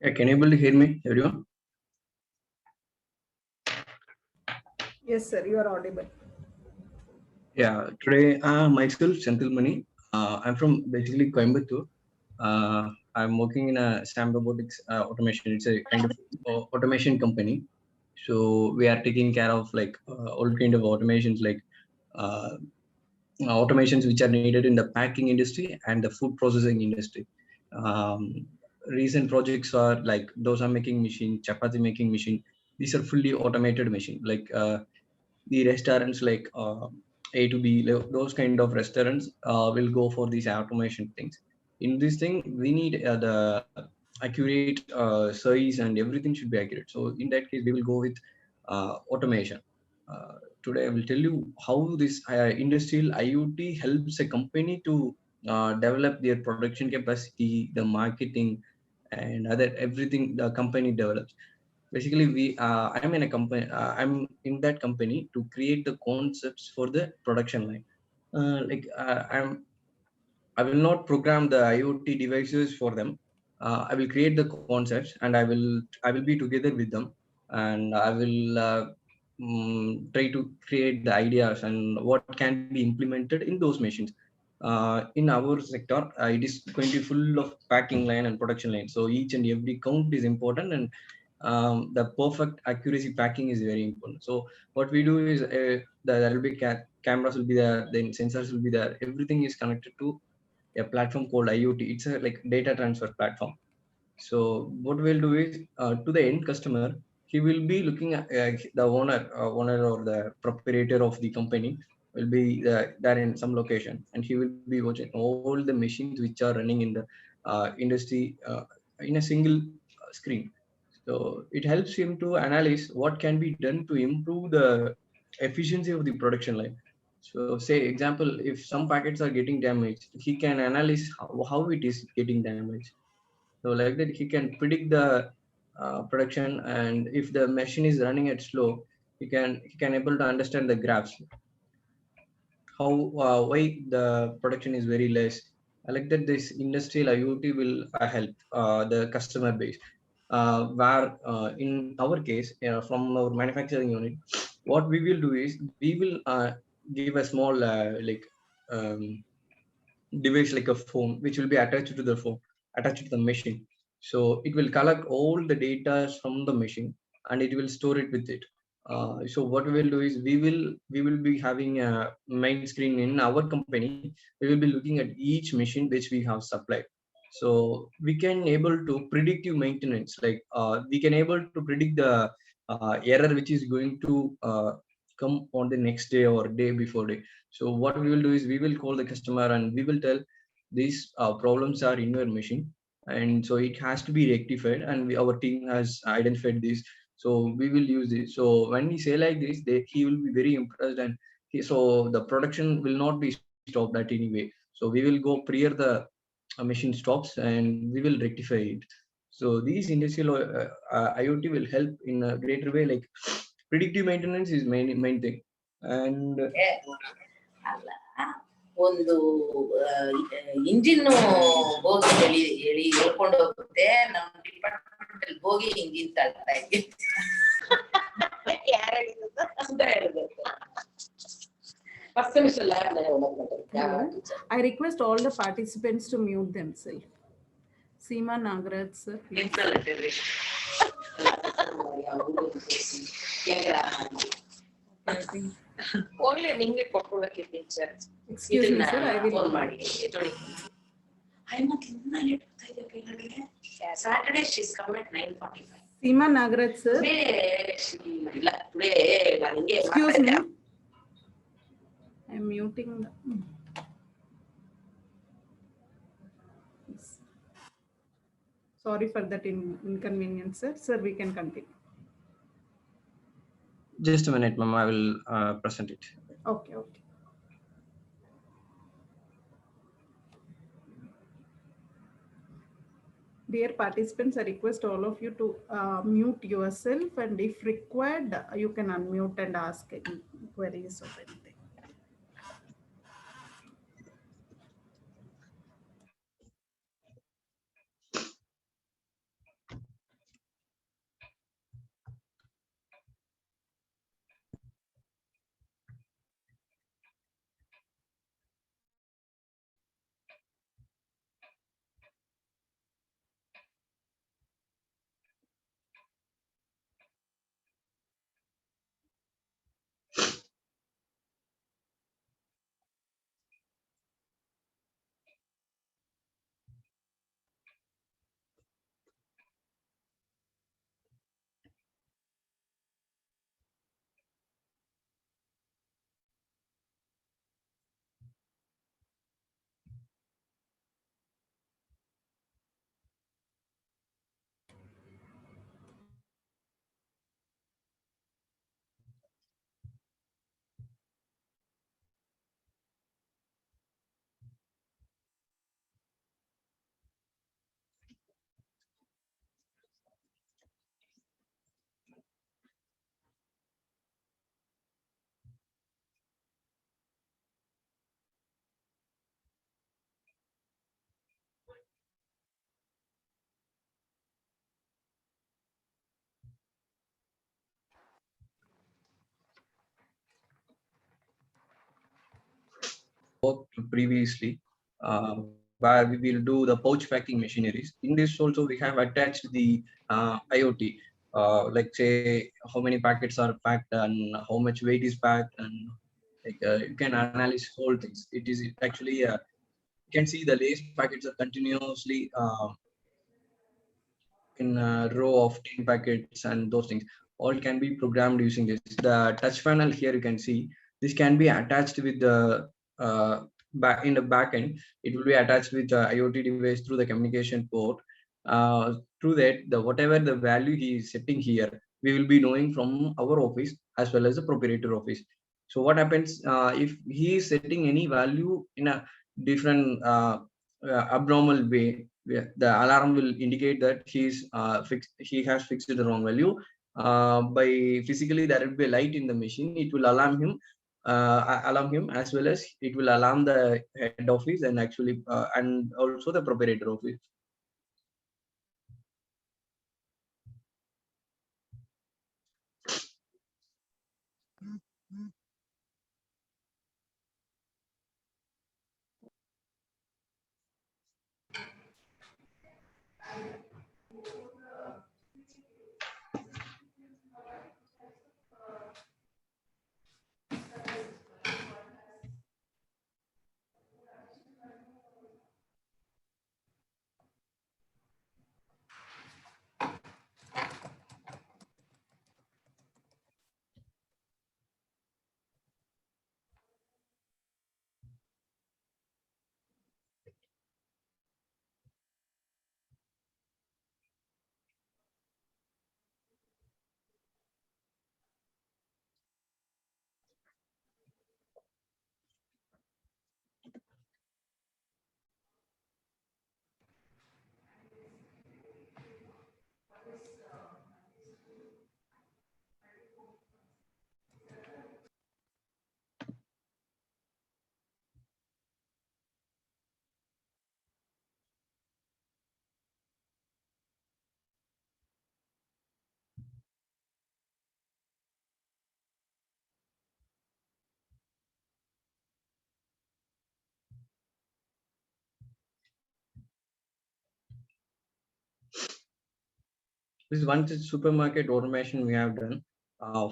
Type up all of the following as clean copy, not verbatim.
Yeah, can you able to hear me, everyone? Yes, sir, you are audible. Yeah, today myself, Senthil Mani. I'm from basically Coimbatore. I'm working in a SAM Robotics automation. It's a kind of automation company. So we are taking care of like all kind of automations, like uh, automations which are needed in the packing industry and the food processing industry. Um, Recent projects are like dosa making machine, chapati making machine. These are fully automated machine. Like the restaurants like A to B, those kind of restaurants will go for these automation things. In this thing, we need the accurate size and everything should be accurate. So in that case, we will go with automation. Today, I will tell you how this industrial IoT helps a company to develop their production capacity, the marketing, and other everything the company develops. Basically I'm in a company, I'm in that company to create the concepts for the production line. I will not program the IoT devices for them. I will create the concepts and I will be together with them, and I will try to create the ideas and what can be implemented in those machines. In our sector, it is going to be full of packing line and production line. So each and every count is important, and the perfect accuracy packing is very important. So what we do is there will be cameras will be there, then sensors will be there. Everything is connected to a platform called IoT. It's a like data transfer platform. So what we'll do is to the end customer, he will be looking at the owner or the proprietor of the company will be there in some location, and he will be watching all the machines which are running in the industry in a single screen. So it helps him to analyze what can be done to improve the efficiency of the production line. So say example, if some packets are getting damaged, he can analyze how it is getting damaged. So like that, he can predict the production, and if the machine is running at slow, he can able to understand the graphs, how why the production is very less. I like that this industrial IoT will help the customer base. Where in our case, from our manufacturing unit, what we will do is we will give a small um, device like a phone which will be attached to the phone, attached to the machine. So it will collect all the data from the machine and it will store it with it. So what we will do is we will be having a main screen in our company. We will be looking at each machine which we have supplied. So we can able to predictive maintenance, like we can able to predict the error which is going to come on the next day or day before day. So what we will do is we will call the customer and we will tell these problems are in your machine, and so it has to be rectified, and our team has identified this. So we will use this. So when we say like this, he will be very impressed, and so the production will not be stopped at any way. So we will go prior the machine stops and we will rectify it. So these industrial IoT will help in a greater way. Like predictive maintenance is main thing, and ಅಲ್ಲ ಒಂದು engine bogie ಹೇಳ್ಕೊಂಡು ಹೋಗುತ್ತೆ. ನಮ್ಮ department ಅಲ್ಲಿ bogie engine ತಳ್ತಾ ಇದ್ವಿ. ಯಾರು ಅಂತ ಹೇಳ್ಬೇಕು. First semester lab I request all the participants to mute themselves. Seema Nagaraj sir. ಹೋಗ್ಲಿ ನಿಂಗೆ ಕೊಟ್ಕೊಳಕ್ಕೆ teacher. Excuse me sir, I will phone ಮಾಡಿ ನೋಡಿ. Saturday she's come at 9:45. Seema Nagaraj sir. ಇಲ್ಲ today ನಾನು ಹಿಂಗೆ Excuse me. I am muting. Sorry for that inconvenience, sir. Sir, we can continue. just a minute, ma'am. I will present it. Okay. Dear participants, I request all of you to mute yourself, and if required, you can unmute and ask any queries or anything. worked previously, where we will do the pouch packing machineries. In this also we have attached the IoT, like say how many packets are packed and how much weight is packed, and like you can analyze whole things. It is actually you can see the lace packets are continuously in a row of 10 packets, and those things all can be programmed using this. The touch panel here you can see, this can be attached with the back in the back end. It will be attached with the IoT device through the communication port. Through that, the whatever the value he is setting here, we will be knowing from our office as well as the proprietor office. So what happens if he is setting any value in a different abnormal way, the alarm will indicate that he has fixed the wrong value. By physically there will be a light in the machine, it will alarm him, as well as it will alarm the head office and actually and also the proprietor office. This is one such supermarket automation we have done.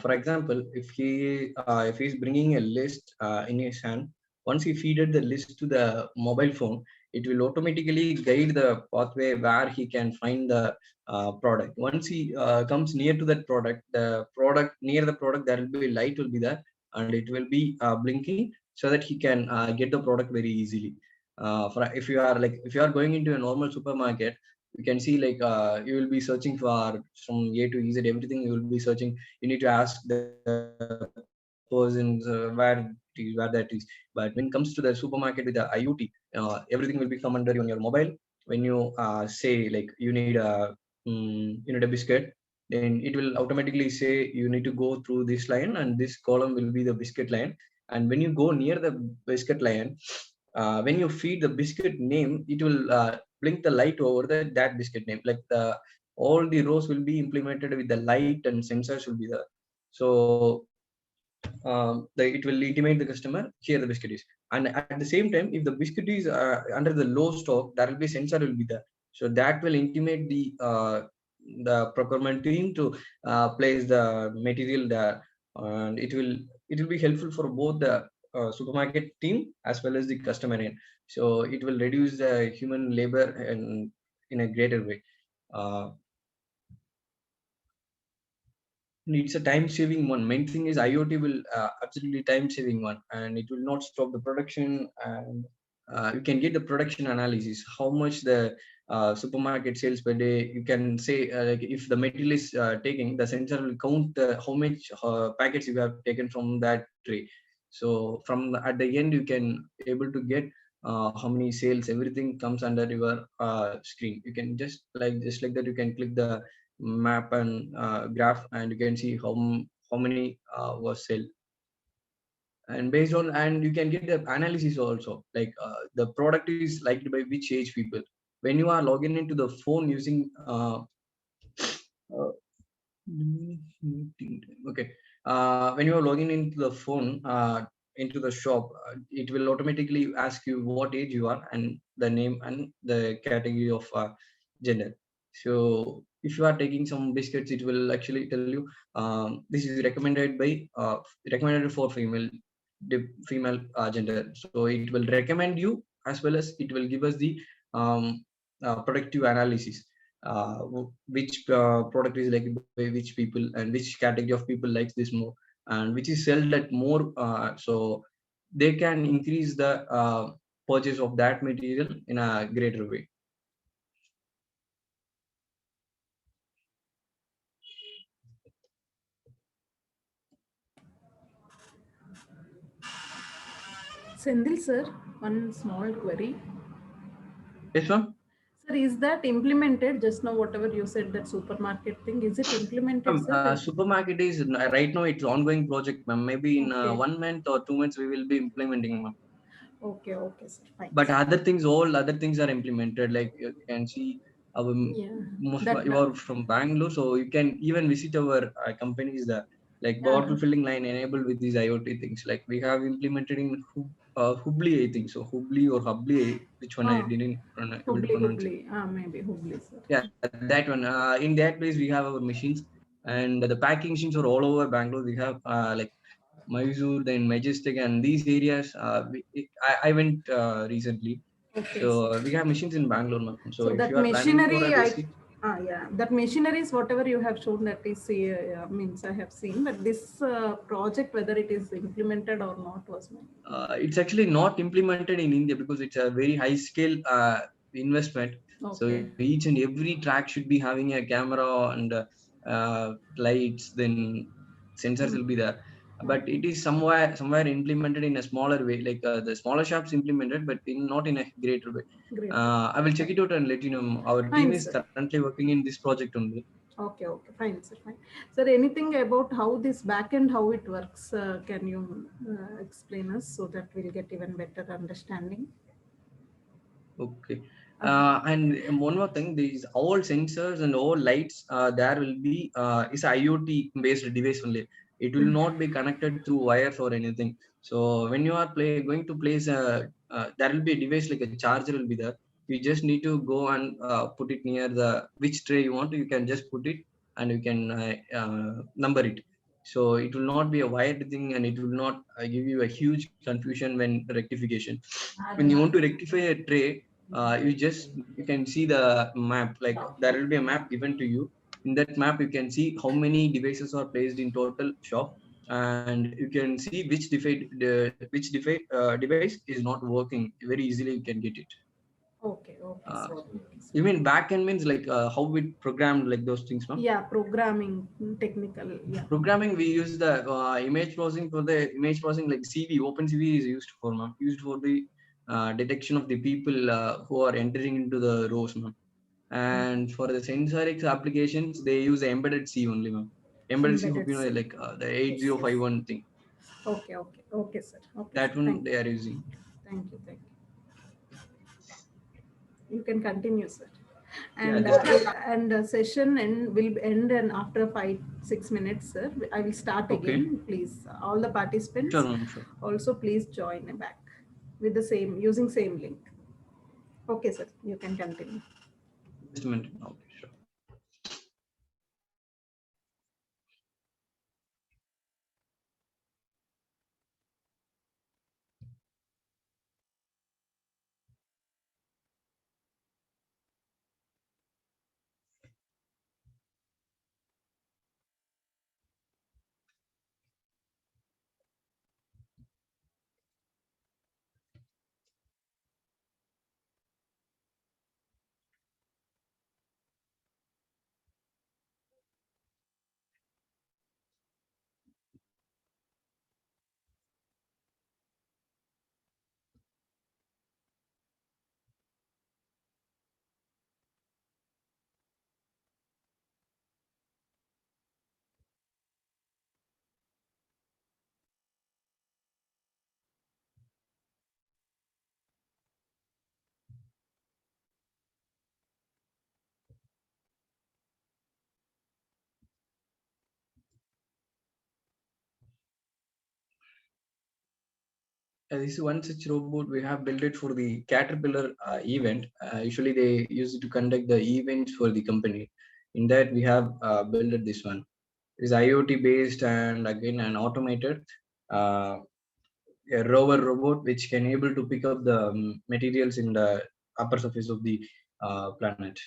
For example, if he's bringing a list in his hand, once he feeded the list to the mobile phone, it will automatically guide the pathway where he can find the product. Once he comes near to that product, the product near the product, there will be light will be there, and it will be blinking so that he can get the product very easily. For if you are going into a normal supermarket, you can see like you will be searching for from A to Z, everything you will be searching. You need to ask the persons where that is. But when it comes to the supermarket with the IoT, everything will be come under on your mobile. When you say like you need a biscuit, then it will automatically say you need to go through this line, and this column will be the biscuit line. And when you go near the biscuit line, when you feed the biscuit name, it will blink the light over that biscuit name. Like all the rows will be implemented with the light and sensors will be there. So it will intimate the customer here the biscuit is. And at the same time, if the biscuit is under the low stock, there will be sensor will be there. So that will intimate the procurement team to place the material there, and it will be helpful for both the supermarket team as well as the customer end. So it will reduce the human labor and in a greater way. Uh, it's a time saving one. Main thing is IoT will absolutely time saving one, and it will not stop the production. And you can get the production analysis, how much the supermarket sales per day. You can say like if the material is taking, the sensor will count how much packets you have taken from that tray. So at the end, you can able to get how many sales. Everything comes under your screen. You can just like that. You can click the map and graph, and you can see how many was sold. And based on, and you can get the analysis also, like the product is liked by which age people. When you are logging into the phone using uh, okay when you are logging into the phone into the shop, it will automatically ask you what age you are and the name and the category of gender. So if you are taking some biscuits, it will actually tell you this is recommended by recommended for female gender. So it will recommend you, as well as it will give us the productive analysis, which product is liked by which people and which category of people likes this more, and which is sold at more, so they can increase the purchase of that material in a greater way. Sendil sir, one small query. Yes, ma'am. Sir, is that implemented just now? Whatever you said, that supermarket thing, is it implemented, sir? Supermarket is right now it's ongoing project, ma'am. Maybe in Okay. 1 month or 2 months we will be implementing, ma'am. Okay, sir. Fine. But Sir. all other things are implemented. Like you can see, our Yeah. most That. you are from Bangalore, so you can even visit our companies there. Like bottle filling line enabled with these IoT things. Like we have implemented in Hubli, I think so. Hubli or Hubli, which one I didn't able to pronounce it. Hubli. Maybe Hubli, sir. Yeah, that one. In that place, we have our machines, and the packing machines are all over Bangalore. We have like Mysore, then Majestic, and these areas. I went recently, Okay. so we have machines in Bangalore, ma'am. So So if you that are planning for a machinery, visit, that machinery is whatever you have shown, that is, means I have seen, but this project, whether it is implemented or not, was my. it's actually not implemented in India because it's a very high scale investment. So Okay. each and every track should be having a camera and lights, then sensors will be there. But it is somewhere implemented in a smaller way, like the smaller shops implemented, but not in a greater way. Great. I will check it out and let you know. Our team Fine, is sir. currently working in this project only. Okay, fine, sir, fine. Sir, anything about how this backend, how it works, can you explain us so that we'll get even better understanding? Okay. And one more thing, these all sensors and all lights, there will be is IoT based device only. It will not be connected through wires or anything. So when you are going to place there will be a device like a charger will be there. You just need to go and put it near the which tray you want. You can just put it and you can number it. So it will not be a wired thing, and it will not give you a huge confusion when rectification. When you want to rectify a tray, you can see the map. Like there will be a map given to you. In that map you can see how many devices are placed in total shop, and you can see device is not working. Very easily you can get it. Okay, uh, sir. you mean backend means like how we programmed like those things, ma'am? Yeah, programming, technical, yeah. Programming, we use the image processing. For the image processing, like CV, OpenCV is used for, ma'am. Used for the detection of the people who are entering into the rows, ma'am. And for the sensorics applications, they use the embedded C only, ma'am. Embedded C, hope Embedded you know, C. like the 8051 thing. Okay, sir. Okay, That sir. one Thank they you. are using. Thank you. You can continue, sir. Yeah, And just session will end in after 5-6 minutes, sir. I will start okay. again. Please, all the participants, Sure, ma'am. Sure. also please join back with the same, using same link. Okay, sir. You can continue. Just a minute. Okay, sure. This is one such robot we have built it for the Caterpillar event. Usually they use it to conduct the events for the company. In that we have built this one. It is IoT based and again an automated uh, a rover robot which can able to pick up the materials in the upper surface of the planet.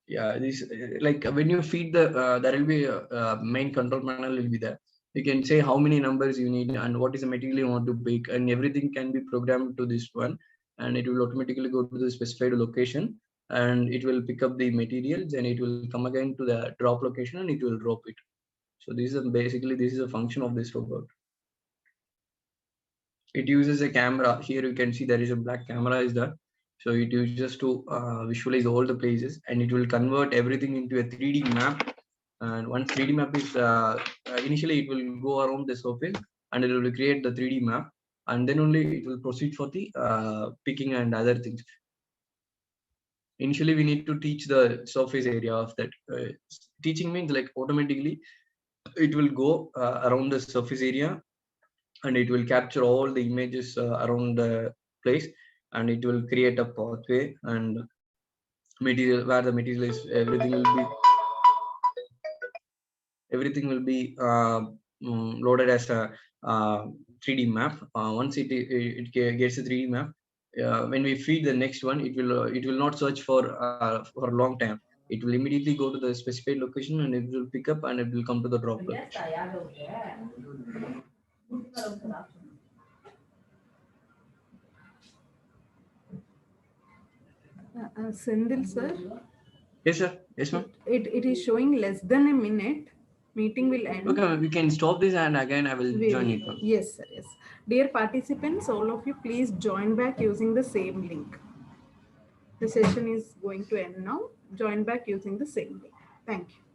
Yeah, this like when you feed the there will be a main control panel will be there. You can say how many numbers you need and what is the material you want to pick, and everything can be programmed to this one, and it will automatically go to the specified location, and it will pick up the materials and it will come again to the drop location and it will drop it. So this is basically this is a function of this robot. It uses a camera. Here you can see there is a black camera is there. So it uses to visualize all the places, and it will convert everything into a 3D map. And once 3D map is initially it will go around the surface and it will create the 3D map, and then only it will proceed for the picking and other things. Initially we need to teach the surface area of that. Teaching means like automatically it will go around the surface area, and it will capture all the images around the place, and it will create a pathway and material where the material is everything will be loaded as a 3D map. Once it gets a 3D map, when we feed the next one, it will not search for a long time. It will immediately go to the specified location and it will pick up and it will come to the drop location. Sendil sir, Yes, sir. Yes, ma'am. it is showing less than a minute. Meeting will end. Okay, we can stop this and again I will join it. Ma'am. Yes, sir. Yes. Dear participants, all of you, please join back using the same link. The session is going to end now. Join back using the same link. Thank you.